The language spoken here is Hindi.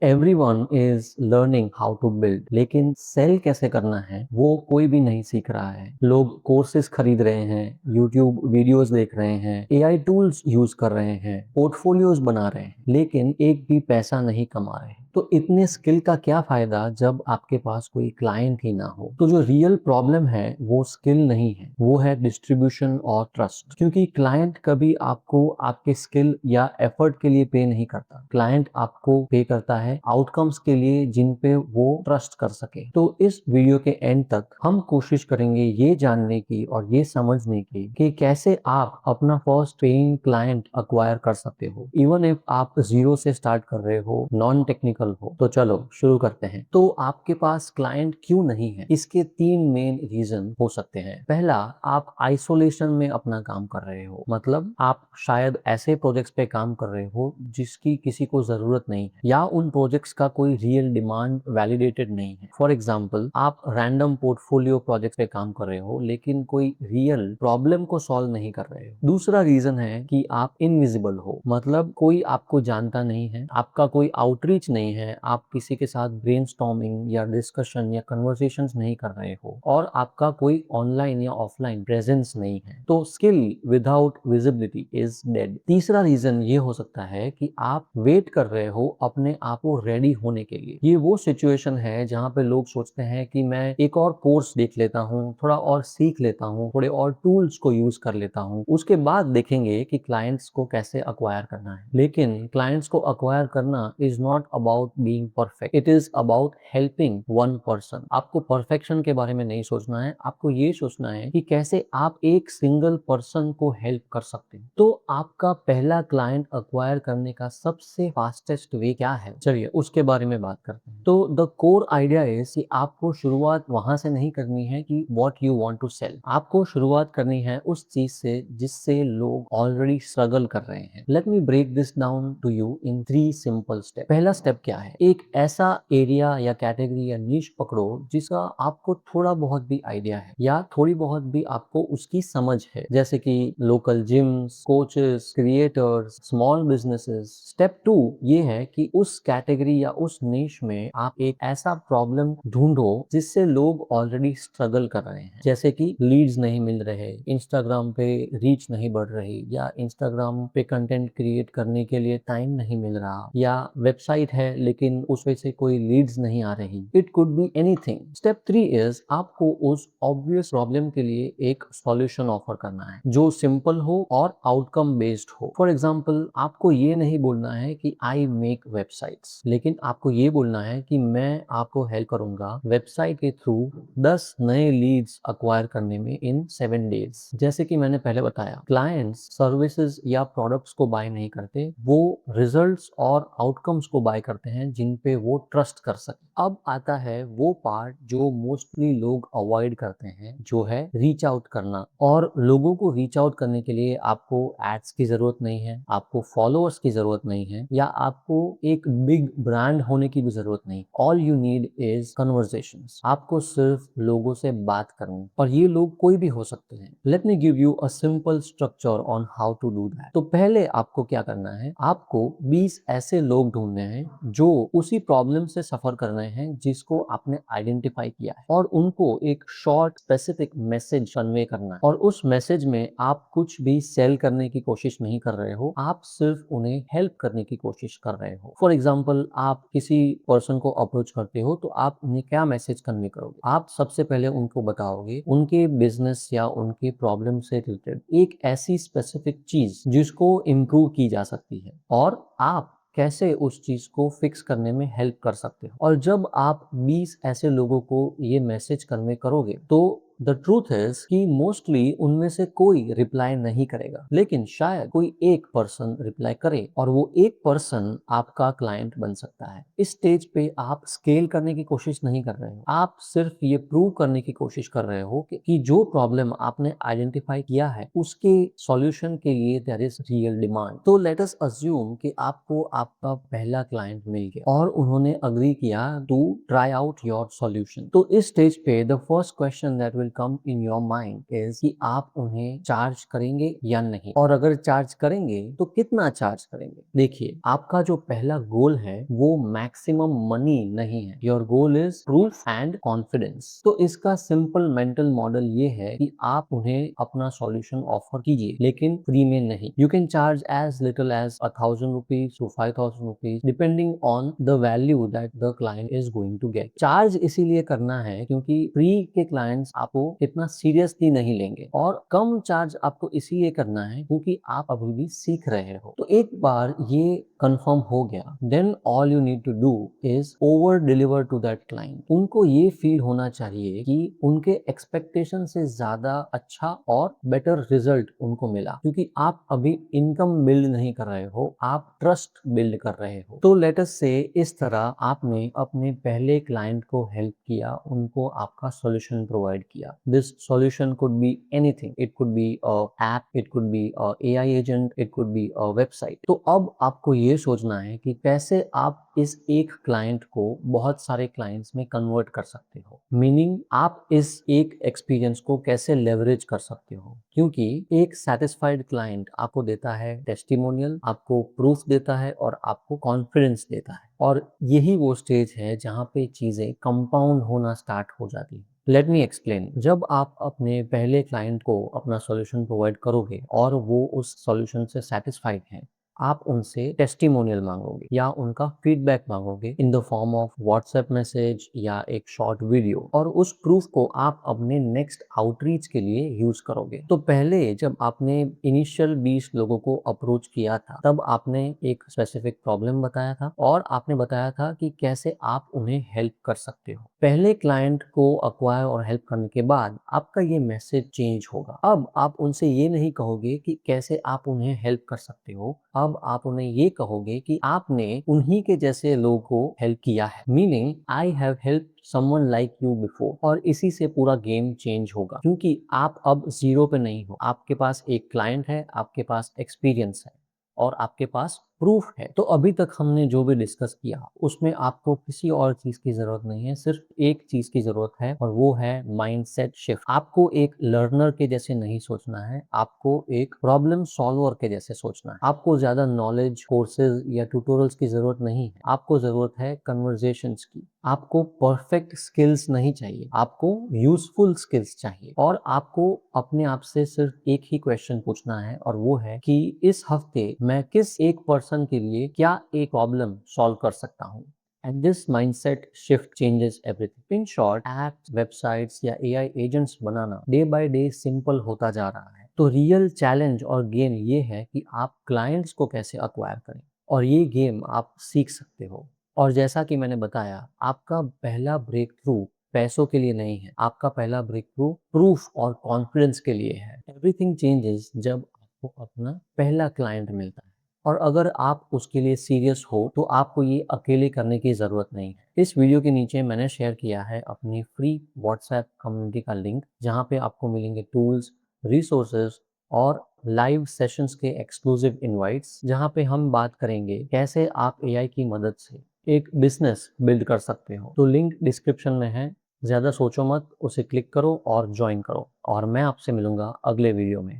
Everyone is learning how to build, लेकिन सेल कैसे करना है वो कोई भी नहीं सीख रहा है। लोग कोर्सेज खरीद रहे हैं, यूट्यूब वीडियोस देख रहे हैं, एआई टूल्स यूज कर रहे हैं, पोर्टफोलियोज बना रहे हैं, लेकिन एक भी पैसा नहीं कमा रहे हैं। तो इतने स्किल का क्या फायदा जब आपके पास कोई क्लाइंट ही ना हो। तो जो रियल प्रॉब्लम है वो स्किल नहीं है, वो है डिस्ट्रीब्यूशन और ट्रस्ट। क्योंकि क्लाइंट कभी आपको आपके स्किल या एफर्ट के लिए पे नहीं करता, क्लाइंट आपको पे करता है आउटकम्स के लिए जिन पे वो ट्रस्ट कर सके। तो इस वीडियो के एंड तक हम कोशिश करेंगे ये जानने की और ये समझने की कि कैसे आप अपना फर्स्ट पेइंग क्लाइंट अक्वायर कर सकते हो, इवन इफ आप जीरो से स्टार्ट कर रहे हो, नॉन टेक्निकल हो। तो चलो शुरू करते हैं। तो आपके पास क्लाइंट क्यों नहीं है, इसके तीन मेन रीजन हो सकते हैं। पहला, आप आइसोलेशन में अपना काम कर रहे हो, मतलब आप शायद ऐसे प्रोजेक्ट्स पे काम कर रहे हो जिसकी किसी को जरूरत नहीं है, या उन प्रोजेक्ट्स का कोई रियल डिमांड वैलिडेटेड नहीं है। फॉर एग्जाम्पल, आप रैंडम पोर्टफोलियो प्रोजेक्ट पे काम कर रहे हो लेकिन कोई रियल प्रॉब्लम को सॉल्व नहीं कर रहे हो। दूसरा रीजन है कि आप इनविजिबल हो, मतलब कोई आपको जानता नहीं है, आपका कोई आउटरीच नहीं है, आप किसी के साथ ब्रेनस्टॉर्मिंग या डिस्कशन या कन्वर्सेशंस नहीं कर रहे हो, और आपका कोई ऑनलाइन या ऑफलाइन प्रेजेंस नहीं है। तो skill without visibility is dead. तीसरा रीजन ये हो सकता है कि आप वेट कर रहे हो अपने आप को रेडी होने के लिए। ये वो सिचुएशन है जहाँ पे लोग सोचते हैं कि मैं एक और कोर्स देख लेता हूँ, थोड़ा और सीख लेता हूँ, थोड़े और टूल्स को यूज कर लेता हूँ, उसके बाद देखेंगे कि क्लाइंट्स को कैसे अक्वायर करना है। लेकिन क्लाइंट्स को अक्वायर करना is not about being perfect, it is about helping one person. आपको परफेक्शन के बारे में नहीं सोचना है, आपको ये सोचना है कि कैसे आप एक सिंगल पर्सन को हेल्प कर सकते हैं। तो आपका पहला क्लाइंट अक्वायर करने का सबसे फास्टेस्ट वे क्या है, चलिए उसके बारे में बात करते हैं। तो द कोर आइडिया इज कि आपको शुरुआत वहां से नहीं करनी है कि what you want to sell. आपको शुरुआत करनी है उस चीज से जिससे लोग ऑलरेडी स्ट्रगल कर रहे हैं। Let me break this down to you in 3 simple step. पहला स्टेप क्या है, एक ऐसा एरिया या कैटेगरी या नीश पकड़ो जिसका आपको थोड़ा बहुत भी आइडिया है या थोड़ी बहुत भी आपको उसकी समझ है, जैसे कि local gyms, coaches, creators, small businesses. Step 2 ये है कि उस कैटेगरी या उस नीश में आप एक ऐसा प्रॉब्लम ढूंढो जिससे लोग ऑलरेडी स्ट्रगल कर रहे हैं, जैसे कि लीड्स नहीं मिल रहे, इंस्टाग्राम पे रीच नहीं बढ़ रही, या इंस्टाग्राम पे कंटेंट क्रिएट करने के लिए टाइम नहीं मिल रहा, या वेबसाइट है लेकिन उस वजह से कोई लीड्स नहीं आ रही। It could be anything. Step 3 is आपको उस ऑब्वियस प्रॉब्लम के लिए एक सॉल्यूशन ऑफर करना है जो सिंपल हो और आउटकम बेस्ड हो। फॉर एग्जाम्पल, आपको ये नहीं बोलना है कि आई मेक वेबसाइट्स, लेकिन आपको ये बोलना है कि मैं आपको हेल्प करूंगा वेबसाइट के थ्रू 10 नए लीड्स अक्वायर करने में इन 7 डेज। जैसे कि मैंने पहले बताया, क्लाइंट्स सर्विसेज या प्रोडक्ट्स को बाय नहीं करते, वो रिजल्ट्स और आउटकम्स को बाय करते हैं जिन पे वो ट्रस्ट कर सके। अब आता है वो पार्ट जो मोस्टली लोग अवॉइड करते हैं, जो है रीच आउट करना। और लोगों को रीच आउट करने के लिए आपको एड्स की जरूरत नहीं है, आपको फॉलोअर्स की जरूरत नहीं है, या आपको एक बिग ब्रांड होने की भी जरूरत नहीं। All you need is conversations. आपको सिर्फ लोगों से बात करनी, और ये लोग कोई भी हो सकते हैं। Let me give you a simple structure on how to do that. तो पहले आपको क्या करना है, आपको 20 ऐसे लोग ढूंढने हैं जो उसी प्रॉब्लम से सफर कर रहे हैं जिसको आपने आइडेंटिफाई किया है, और उनको एक शॉर्ट स्पेसिफिक मैसेज कन्वे करना है। और उस मैसेज में आप कुछ भी सेल करने की कोशिश नहीं कर रहे हो, आप सिर्फ उन्हें हेल्प करने की कोशिश कर रहे हो। फॉर एग्जाम्पल, आप किसी पर्सन को अप्रोच करते हो तो आप उन्हें क्या मैसेज कन्वे करोगे। आप सबसे पहले उनको बताओगे उनके बिजनेस या उनके प्रॉब्लम से रिलेटेड एक ऐसी स्पेसिफिक चीज जिसको इम्प्रूव की जा सकती है, और आप कैसे उस चीज को फिक्स करने में हेल्प कर सकते हो। और जब आप 20 ऐसे लोगों को ये मैसेज कन्वे करोगे तो द ट्रूथ इज कि मोस्टली उनमें से कोई रिप्लाई नहीं करेगा, लेकिन शायद कोई एक पर्सन रिप्लाई करे, और वो एक पर्सन आपका क्लाइंट बन सकता है। इस स्टेज पे आप स्केल करने की कोशिश नहीं कर रहे हो, आप सिर्फ ये प्रूव करने की कोशिश कर रहे हो कि जो प्रॉब्लम आपने आइडेंटिफाई किया है उसके सॉल्यूशन के लिए देयर इज रियल डिमांड। तो लेट अस अज्यूम कि आपको आपका पहला क्लाइंट मिल गया और उन्होंने अग्री किया to try out your solution. तो इस स्टेज पे the first question that will will come in your mind is कि आप उन्हें चार्ज करेंगे या नहीं, और अगर चार्ज करेंगे तो कितना चार्ज करेंगे। देखिए, आपका जो पहला गोल है वो मैक्सिमम मनी नहीं है, your goal is proof and confidence. तो इसका सिंपल मेंटल मॉडल ये है कि आप उन्हें अपना सॉल्यूशन ऑफर कीजिए, लेकिन फ्री में नहीं। You can charge as little as 1,000 rupees to 5,000 rupees depending on the value that the client is going to get. Charge इसीलिए करना है क्योंकि फ्री के क्लाइंट्स आपको इतना सीरियसली नहीं लेंगे, और कम चार्ज आपको इसीलिए करना है क्योंकि आप अभी भी सीख रहे हो। तो एक बार ये कंफर्म हो गया, then all you need to do is over deliver to that client. उनको ये फील होना चाहिए कि उनके एक्सपेक्टेशन से ज्यादा अच्छा और बेटर रिजल्ट उनको मिला, क्योंकि आप अभी इनकम बिल्ड नहीं कर रहे हो, आप ट्रस्ट बिल्ड कर रहे हो। तो लेट अस से इस तरह आपने अपने पहले क्लाइंट को हेल्प किया, उनको आपका सॉल्यूशन प्रोवाइड किया। This solution could be anything, it could be a app, it could be a AI agent, it could be a website. तो अब आपको ये सोचना है कि कैसे आप इस एक क्लाइंट को बहुत सारे क्लाइंट्स में कन्वर्ट कर सकते हो। मीनिंग, आप इस एक एक्सपीरियंस को कैसे लेवरेज कर सकते हो, क्योंकि एक सेटिस्फाइड क्लाइंट आपको देता है टेस्टिमोनियल, आपको प्रूफ देता है और आपको कॉन्फिडेंस देता है। और यही वो स्टेज है जहाँ पे चीजें कंपाउंड होना स्टार्ट हो जाती है। Let me explain. जब आप अपने पहले क्लाइंट को अपना सॉल्यूशन प्रोवाइड करोगे और वो उस सॉल्यूशन से सेटिस्फाइड है, आप उनसे टेस्टिमोनियल मांगोगे या उनका फीडबैक मांगोगे in the form of WhatsApp message या एक शॉर्ट वीडियो, और उस प्रूफ को आप अपने नेक्स्ट आउटरीच के लिए यूज करोगे। तो पहले जब आपने इनिशियल 20 लोगों को अप्रोच किया था, तब आपने एक स्पेसिफिक प्रॉब्लम बताया था और आपने बताया था कि कैसे आप उन्हें हेल्प कर सकते हो। पहले क्लाइंट को अक्वायर और हेल्प करने के बाद आपका ये मैसेज चेंज होगा। अब आप उनसे ये नहीं कहोगे कि कैसे आप उन्हें हेल्प कर सकते हो, अब आप उन्हें ये कहोगे कि आपने उन्हीं के जैसे लोगों को हेल्प किया है। Meaning, I have help someone like you before. और इसी से पूरा गेम चेंज होगा, क्योंकि आप अब जीरो पे नहीं हो, आपके पास एक क्लाइंट है, आपके पास एक्सपीरियंस है और आपके पास प्रूफ है। तो अभी तक हमने जो भी डिस्कस किया उसमें आपको किसी और चीज की जरूरत नहीं है, सिर्फ एक चीज की जरूरत है, और वो है माइंडसेट शिफ्ट। आपको एक लर्नर के जैसे नहीं सोचना है, आपको एक प्रॉब्लम सॉल्वर के जैसे सोचना है। आपको ज्यादा नॉलेज, कोर्सेज या ट्यूटोरियल्स की जरूरत नहीं है, आपको जरूरत है कन्वर्सेशंस की। आपको परफेक्ट स्किल्स नहीं चाहिए, आपको यूजफुल स्किल्स चाहिए। और आपको अपने आप से सिर्फ एक ही क्वेश्चन पूछना है, और वो है कि इस हफ्ते मैं किस एक पर्सन के लिए क्या एक प्रॉब्लम सॉल्व कर सकता हूँ। And this mindset shift changes everything. In short, apps, websites या एआई एजेंट्स बनाना डे बाय डे सिंपल होता जा रहा है। तो रियल चैलेंज और गेम ये है कि आप क्लाइंट्स को कैसे अक्वायर करें, और ये गेम आप सीख सकते हो। और जैसा कि मैंने बताया, आपका पहला ब्रेक थ्रू पैसों के लिए नहीं है, आपका पहला ब्रेक थ्रू प्रूफ और कॉन्फिडेंस के लिए है। एवरीथिंग चेंजेस जब आपको अपना पहला क्लाइंट मिलता है, और अगर आप उसके लिए सीरियस हो तो आपको ये अकेले करने की ज़रूरत नहीं है। इस वीडियो के नीचे मैंने शेयर किया है अपनी फ्री व्हाट्सएप कम्युनिटी का लिंक, जहाँ पे आपको मिलेंगे टूल्स, रिसोर्सेज और लाइव सेशंस के एक्सक्लूसिव इनवाइट्स, जहाँ पे हम बात करेंगे कैसे आप एआई की मदद से एक बिजनेस बिल्ड कर सकते हो। तो लिंक डिस्क्रिप्शन में है, ज़्यादा सोचो मत, उसे क्लिक करो और ज्वाइन करो। और मैं आपसे मिलूंगा अगले वीडियो में।